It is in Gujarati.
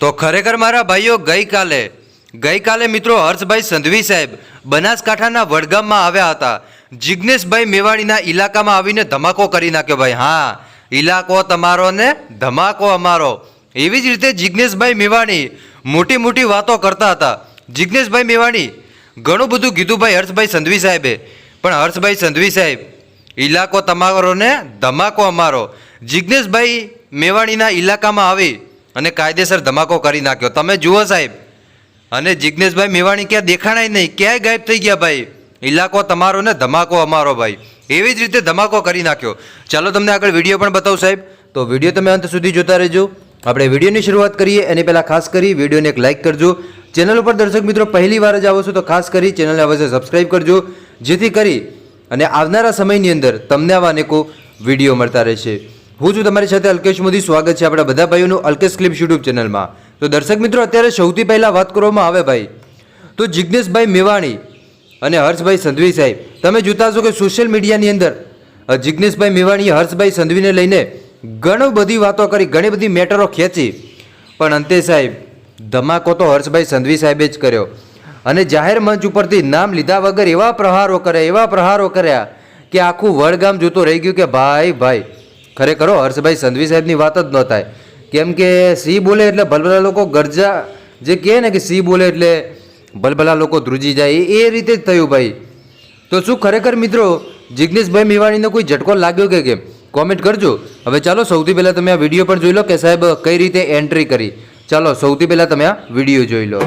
તો ખરેખર મારા ભાઈઓ ગઈકાલે મિત્રો હર્ષભાઈ સંધવી સાહેબ બનાસકાંઠાના વડગામમાં આવ્યા હતા. જિજ્ઞેશભાઈ મેવાણીના ઇલાકામાં આવીને ધમાકો કરી નાખ્યો ભાઈ. હા, ઇલાકો તમારો ને ધમાકો અમારો. એવી જ રીતે જિજ્ઞેશભાઈ મેવાણી મોટી મોટી વાતો કરતા હતા. જિજ્ઞેશભાઈ મેવાણી ઘણું બધું કીધું ભાઈ હર્ષભાઈ સંધવી સાહેબે, પણ હર્ષભાઈ સંધવી સાહેબ ઇલાકો તમારો ને ધમાકો અમારો. જિજ્ઞેશભાઈ મેવાણીના ઇલાકામાં આવી અને કાયદેસર ધમાકો કરી નાખ્યો. તમે જુઓ સાહેબ, અને જિજ્ઞેશભાઈ મેવાણી ક્યાં દેખાણાય નહીં, ક્યાંય ગાયબ થઈ ગયા ભાઈ. ઇલાકો તમારો ને ધમાકો અમારો ભાઈ. એવી જ રીતે ધમાકો કરી નાખ્યો. ચાલો તમને આગળ વિડીયો પણ બતાવું સાહેબ, તો વિડીયો તમે અંત સુધી જોતા રહેજો. આપણે વિડીયોની શરૂઆત કરીએ એની પહેલાં ખાસ કરી વિડીયોને એક લાઇક કરજો. ચેનલ ઉપર દર્શક મિત્રો પહેલી વાર જ આવો છો તો ખાસ કરી ચેનલને અવશ્ય સબસ્ક્રાઈબ કરજો, જેથી કરી અને આવનારા સમયની અંદર તમને આવા અનેકો વિડીયો મળતા રહેશે. હું છું તમારી સાથે અલ્કેશ મોદી. સ્વાગત છે આપણા બધા ભાઈઓનું અલ્કેશ ક્લિપ્સ યુટ્યુબ ચેનલમાં. તો દર્શક મિત્રો અત્યારે સૌથી પહેલાં વાત કરવામાં આવે ભાઈ તો જિજ્ઞેશભાઈ મેવાણી અને હર્ષભાઈ સંધવી સાહેબ, તમે જોતા હશો કે સોશિયલ મીડિયાની અંદર જિજ્ઞેશભાઈ મેવાણીએ હર્ષભાઈ સંધવીને લઈને ઘણી બધી વાતો કરી, ઘણી બધી મેટરો ખેંચી, પણ અંતે સાહેબ ધમાકો તો હર્ષભાઈ સંધવી સાહેબે જ કર્યો. અને જાહેર મંચ ઉપરથી નામ લીધા વગર એવા પ્રહારો કર્યા કે આખું વડગામ જોતો રહી ગયું કે ભાઈ ખરેખર હર્ષભાઈ સંધવી સાહેબની વાત જ ન થાય. કેમ કે સિંહ બોલે એટલે ભલભલા લોકો ગરજા, જે કહે ને કે સિંહ બોલે એટલે ભલભલા લોકો ધ્રુજી જાય, એ રીતે જ થયું ભાઈ. તો શું ખરેખર મિત્રો જિજ્ઞેશભાઈ મેવાણીને કોઈ ઝટકો લાગ્યો કે કેમ? કોમેન્ટ કરજો. હવે ચાલો સૌથી પહેલાં તમે આ વિડીયો પણ જોઈ લો કે સાહેબ કઈ રીતે એન્ટ્રી કરી. ચાલો સૌથી પહેલાં તમે આ વિડીયો જોઈ લો.